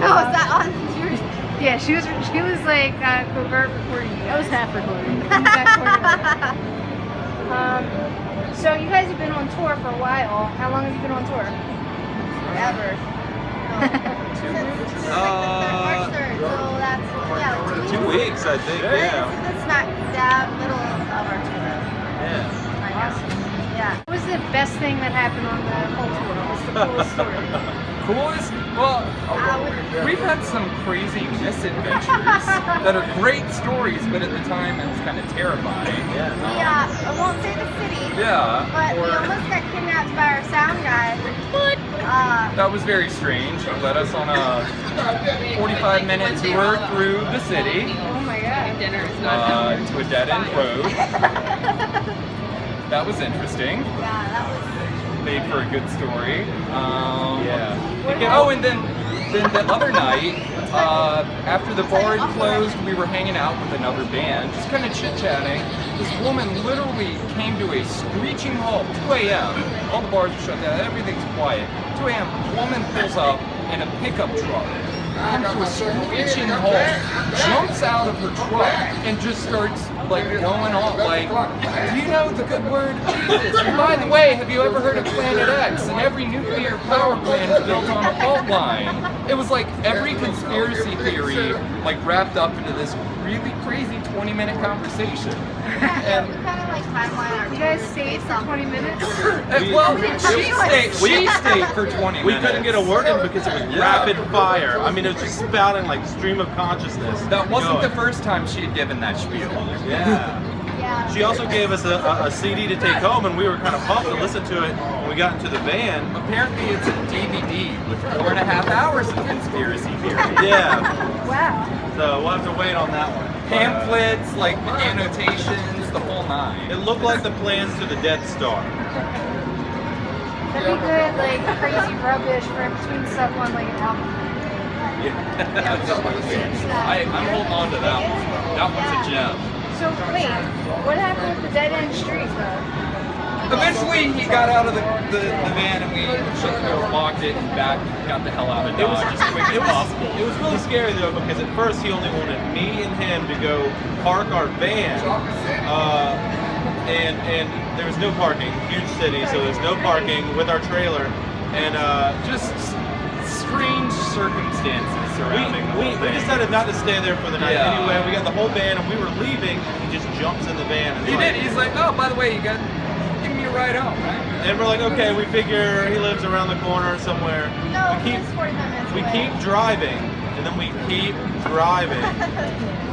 Oh, is that on yours? Yeah, she was like covert recording. That was half recording. So you guys have been on tour for a while. How long have you been on tour? Forever. Since March 3rd, so that's, yeah, like 2 weeks, I think. This Yeah. is the smack dab middle of our tour. Yeah. I know. Yeah. What was the best thing that happened on the whole tour? What's the coolest story? Coolest? Well, we've had some crazy misadventures that are great stories, but at the time it was kind of terrifying. Yeah. I won't say the city. Yeah. But we almost got kidnapped by our sound guy. What? That was very strange. He led us on a 45-minute tour through the city Oh my god. Dinner is not to a dead-end road. That was interesting. Yeah, that was. Made for a good story. Yeah. Oh, and then the other night, after the bar had closed, we were hanging out with another band, just kind of chit-chatting. This woman literally came to a screeching halt, 2 a.m. All the bars are shut down, everything's quiet. 2 a.m., woman pulls up in a pickup truck, comes to a screeching halt, jumps out of her truck, and just starts like going on like, do you know the good word Jesus? And by the way, have you ever heard of Planet X? And every nuclear power plant is built on a fault line. It was like every conspiracy theory like wrapped up into this really crazy 20-minute conversation. Yeah, we kind of like timeline our You guys stayed for 20 minutes? Well, she stayed for 20 minutes. We couldn't get a word in because it was rapid fire. I mean, it was just spouting like stream of consciousness. That wasn't the going. first time she had given that spiel. Yeah. Yeah. She also gave us a CD to take home, and we were kind of pumped to listen to it when we got into the van. Apparently it's a DVD with 4.5 hours of conspiracy theory. Yeah. Wow. So we'll have to wait on that one. Pamphlets, like annotations, the whole nine. It looked like the plans to the Death Star. That'd be good, like crazy rubbish for in between stuff on like an album. I'm holding on to that one. That one's a gem. So wait, what happened with the dead end street though? Eventually he got out of the van and we shut the door, locked it, and got the hell out of Dodge as quick as possible. It was really scary though, because at first he only wanted me and him to go park our van, and there was no parking. Huge city, so there's no parking with our trailer, and Just strange circumstances surrounding the whole we thing. decided not to stay there for the night Yeah. anyway. We got the whole van, and we were leaving, and he just jumps in the van. And He did. He's like, oh, by the way, you got give me a ride home, right? And we're like, okay, we figure he lives around the corner somewhere. No, we keep it's 45 minutes we away. keep driving, and then we keep driving.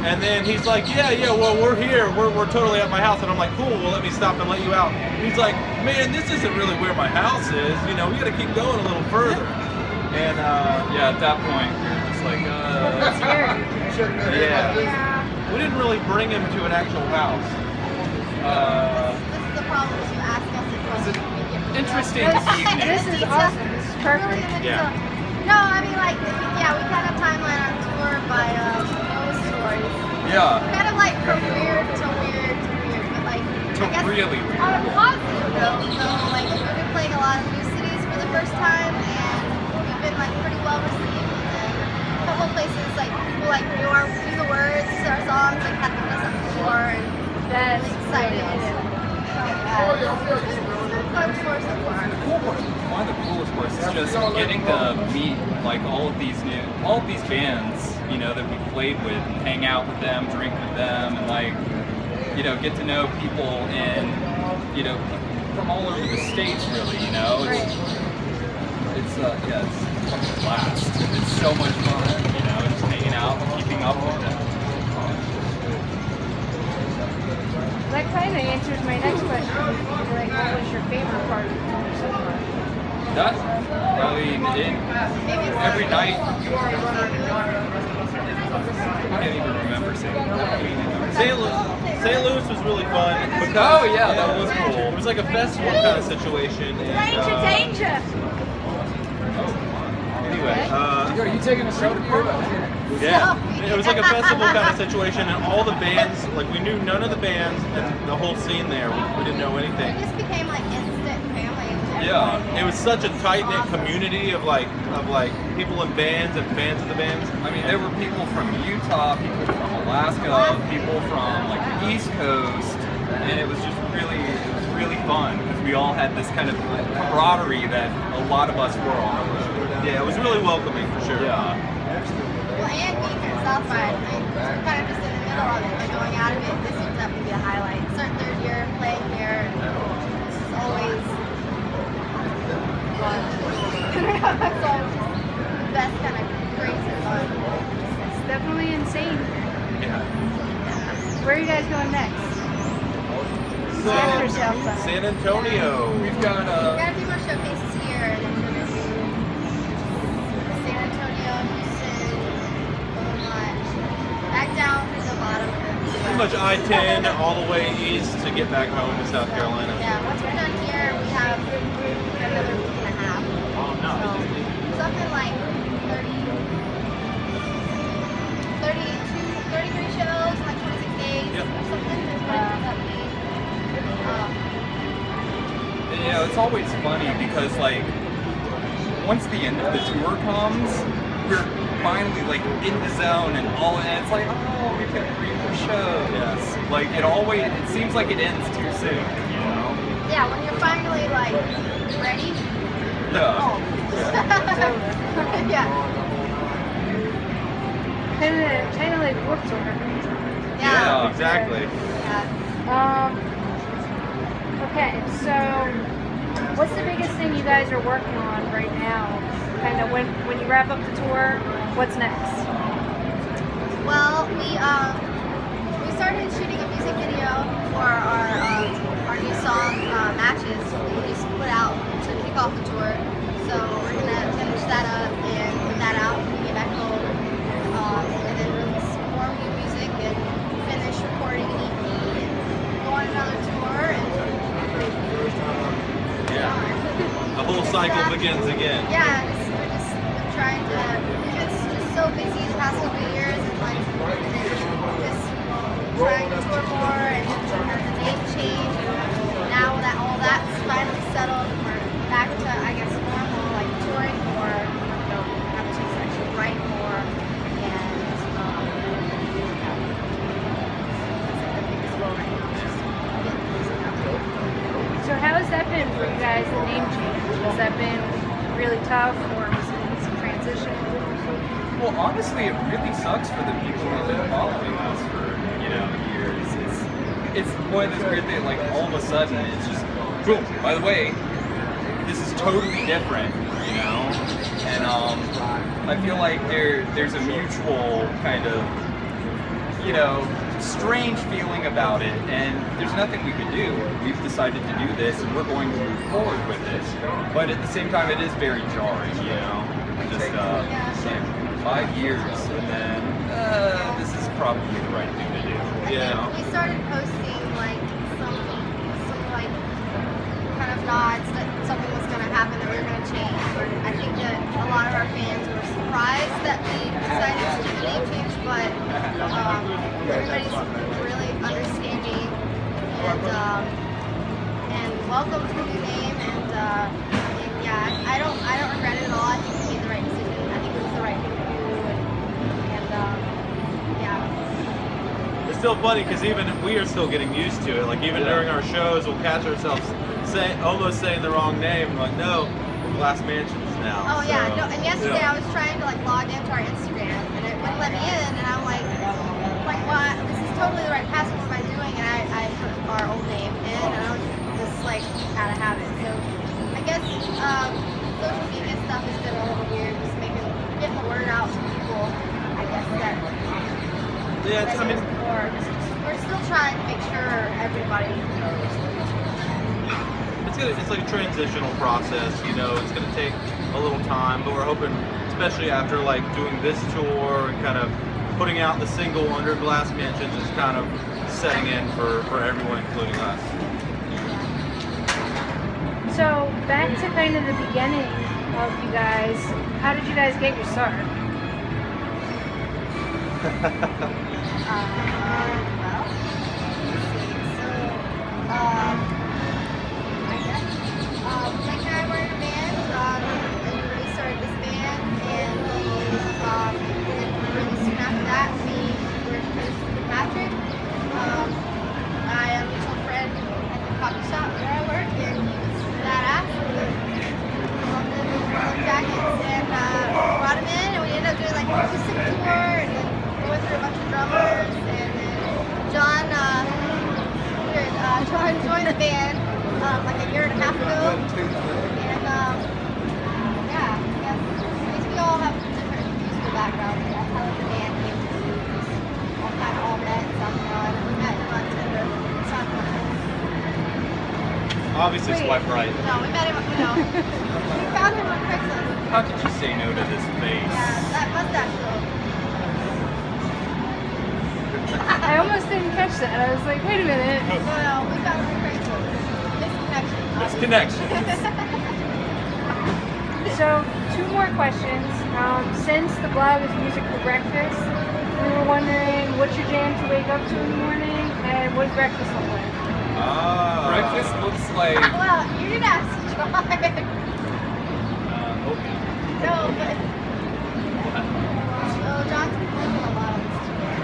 And then he's like, yeah, well, we're here. We're totally at my house. And I'm like, cool, well, let me stop and let you out. And he's like, man, this isn't really where my house is. You know, we got to keep going a little further. And, Yeah, at that point, we were just like, That's scary. yeah. We didn't really bring him to an actual house. This is the problem is you ask us a question. interesting This evening. is awesome. This is perfect. Yeah. No, I mean like, yeah, we kind of timeline our tour by those stories. Yeah, Kind of like from weird to weird to weird, but like to I guess really weird. on a positive note, like we've been playing a lot of new cities for the first time, and we've been like pretty well received. And a couple of places like people like knew the words to our songs, like had done us up before, and That's really excited. It's been a fun tour so far. One of the coolest parts is just getting to meet like all of these bands, you know, that we played with, and hang out with them, drink with them, and like, you know, get to know people in, you know, from all over the states, really, you know. It's fucking a blast. It's so much fun, you know, just hanging out and keeping up with them. That kind of answers my next question. Like, what was your favorite part of the tour so far? That, I mean, every night, I can't even remember saying St. Louis was really fun. Because, Oh, yeah, that was cool. It was like a festival kind of situation. And, Danger! anyway, Are you taking a soda beer? yeah, it was like a festival kind of situation, and all the bands, like we knew none of the bands, and the whole scene there, we didn't know anything. It just became like instant family. Yeah. It was such a tight knit community of like people in bands and fans of the bands. I mean, there were people from Utah, people from Alaska, people from like the East Coast, and it was just really fun because we all had this kind of camaraderie that a lot of us were on the road. Yeah, it was really welcoming for sure. Yeah. Well, and being here at Southside, we're kind of just in the middle of it, like going out of it. This would definitely be a highlight. It's our third year playing here, and this is always fun. It's always just the best kind of crazy fun. It's definitely insane. Yeah. Where are you guys going next? So, After Southside. San Antonio. We've got We've got a few more showcases here, and then we're going to do San Antonio, Houston, Beaumont, back down to the bottom. Pretty much I-10 all the way east to get back home to South Carolina. Yeah, once we're done here, we have another week and a half. So something like 33 shows, like 26 days Yep. or something. There's what it ends up being. And, you know, it's always funny because like once the end of the tour comes, we're finally like in the zone and it's like, oh, we've got 3 more shows. Yes. Like it seems like it ends too soon, you know? Yeah, when you're finally like ready. Yeah. Oh. Yeah. Kind of like Warped Tour. Yeah. Exactly. Yeah. Okay, so what's the biggest thing you guys are working on right now? Kind of when you wrap up the tour, what's next? Well, we started shooting a music video for our new song Matches. We just put out to kick off the tour. So we're gonna finish that up and put that out when we get back home, and then release more new music and finish recording an EP and go on another tour and Yeah. The whole cycle begins again. yeah, we're just trying to. It's just so busy the past couple of years, and like just trying to tour more and the name change. And now that all that's finally settled, we're back to I guess normal, like touring more. Have a chance to actually write more, and yeah, that's like the biggest goal right now. is Just get the music out there. So how has that been for you guys, the name change? Has that been really tough or was it an easy transition? Well, honestly, it really sucks for the people who've been following us for, you know, years. It's one of those weird things, like all of a sudden it's just, boom, by the way, this is totally different, you know? And I feel like there's a mutual kind of, you know, strange feeling about it, and there's nothing we could do. We've decided to do this, and we're going to move forward with it. But at the same time, it is very jarring, you know? Just, like 5 years, and then, this is probably the right thing to do. Yeah. We started posting like some like kind of nods that something was going to happen, that we were going to change. I think that a lot of our fans were surprised that we decided to do the name change, but everybody's really understanding and welcome to the new name. And I mean, yeah, I don't regret it at all. I think we made the right decision. I think it was the right thing to do, and yeah. It's still funny because even we are still getting used to it. Like even during our shows, we'll catch ourselves almost saying the wrong name. I'm like, no, Glass Mansions now. Oh yeah, no, and yesterday yeah. I was trying to like log into our Instagram and it wouldn't let me in, and I'm like what? This is totally the right password. What am I doing? And I put our old name in, and I was just like out of habit. So I guess social media stuff has been a little weird, just getting the word out to people. I guess that. Yeah, I mean, we're still trying to make sure everybody knows. it's like a transitional process, you know. It's going to take a little time, but we're hoping, especially after like doing this tour and kind of putting out the single Under Glass Mansions, is kind of setting in for everyone, including us. So back to kind of the beginning of you guys, how did you guys get your start? Well, let's see. So, I guess, right now coffee shop where I work, and he was badass. Loved him with leather jackets, and brought him in, and we ended up doing like a acoustic tour, and then we went through a bunch of drummers, and then John joined the band like a year and a half ago, and yeah, I guess we all have different musical backgrounds, and that's how the band came to be. We all kind of all met in South Carolina. We met him on Tinder in South Carolina. Obviously swipe right. No, we met him, we found him on Craigslist. How could you say no to this face? Yeah, that mustache though. I almost didn't catch that. I was like, wait a minute. No, we found him on Craigslist. Misconnection. Misconnection. So, two more questions. Since the blog is music for breakfast, we were wondering what's your jam to wake up to in the morning, and what does breakfast look like? Breakfast looks like Well, you're gonna have to try. No, but so John's been cooking a lot on this tour.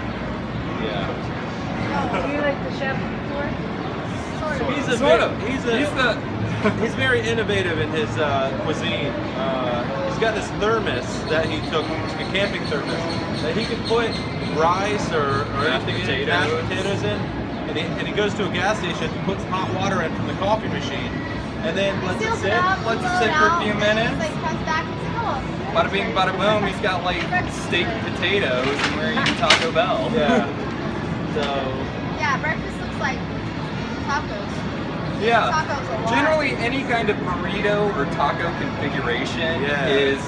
Yeah. Do you like the chef tour? Sort of. He's very innovative in his cuisine. He's got this thermos that he took, a camping thermos, that he can put rice or anything in, mashed potatoes in, and he goes to a gas station, puts hot water in from the coffee machine, and then lets it Seals sit. up, lets it blow sit for a out, few and then minutes. Like comes back and says, "Oh, bada bing, bada boom. He's got like steak and potatoes, and we're eating Taco Bell. Yeah. So yeah, breakfast looks like tacos." Yeah. Tacos a lot. Generally, any kind of burrito or taco configuration Yeah. is,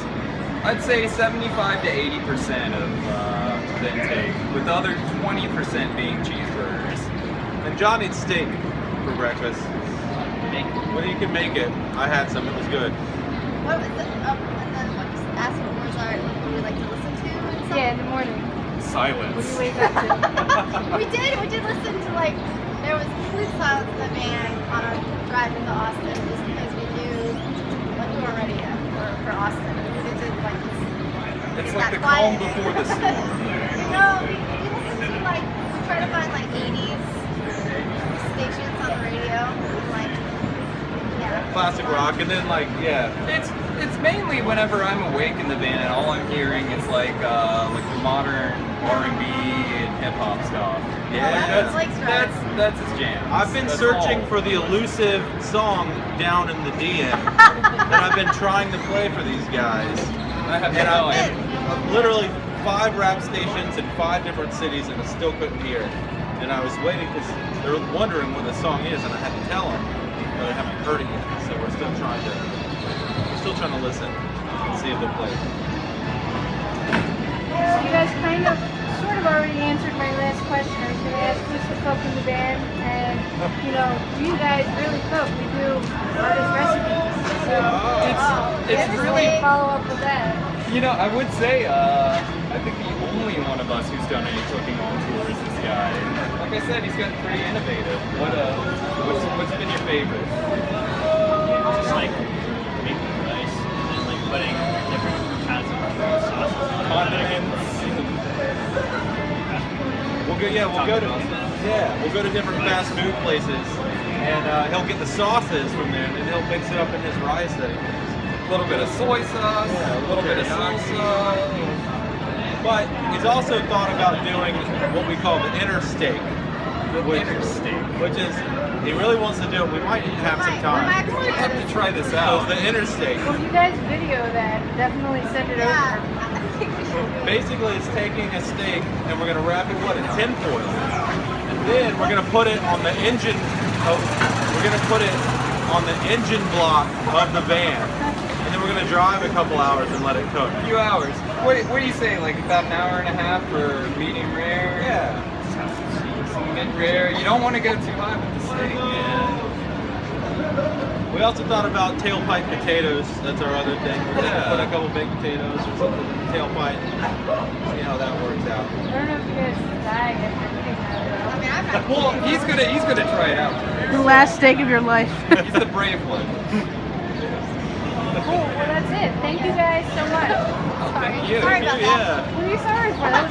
I'd say, 75 to 80% of the intake, with the other 20% being cheeseburgers. And John eats steak for breakfast. When he can make it. I had some, it was good. What was it? And then what just ask what words are you would like to listen to and stuff? Yeah, in the morning. What do Silence. you wake up to? we did listen to like, there was complete silence in the van on our drive into Austin just because we knew like we weren't ready yet for Austin. We did like this. It's that like the quiet. calm before the storm. We listened to like, we try to find like 80s stations on the radio. And, like, yeah. Classic rock, and then like, yeah. It's mainly whenever I'm awake in the van and all I'm hearing is like the modern R&B and hip hop stuff. Yeah. That's his jam. I've been That's searching all. for the elusive song down in the DM that I've been trying to play for these guys. I have And no I've idea. literally 5 rap stations in 5 different cities, and I still couldn't hear it. And I was waiting because they were wondering what the song is, and I had to tell them, but I haven't heard it yet. So we're still trying to listen and see if they'll play it. So you guys kind of, sort of already answered my last question. I was going to ask who's the cook in the band, and do you guys really cook? We do artist recipes. So It's really, follow up with that. I would say, I think the only one of us who's done any cooking on tour is this guy. Like I said, he's gotten pretty innovative. What's been your favorite? Just like making rice and then like putting different kinds of sauces on it. Condiments. We'll go to different fast food places, and he'll get the sauces from there, and then he'll mix it up in his rice that he makes. A little bit of soy sauce, Yeah, a little bit of salsa. But he's also thought about doing what we call the inner steak, which is he really wants to do it. We might have some time. We'll have to try this So out. the inner steak. Well, if you guys video that, definitely send it Yeah, over. I think we should do it. Basically, it's taking a steak and we're gonna wrap it in tin foil, and then we're gonna put it on the engine. We're gonna put it on the engine block of the van, and then we're gonna drive a couple hours and let it cook. A few hours. What do you say? Like about an hour and a half for medium rare? Yeah. Mid rare. You don't want to go too high with the steak. We also thought about tailpipe potatoes. That's our other thing. We're gonna put a couple baked potatoes or something in the tailpipe. See how that works out. I don't know if you guys die after eating that. I mean, I'm not. Well, he's gonna try it out. The last steak of your life. He's the brave one. Cool, well that's it. Thank you guys so much. Thank you. Sorry about that. Yeah. What are you sorry for? That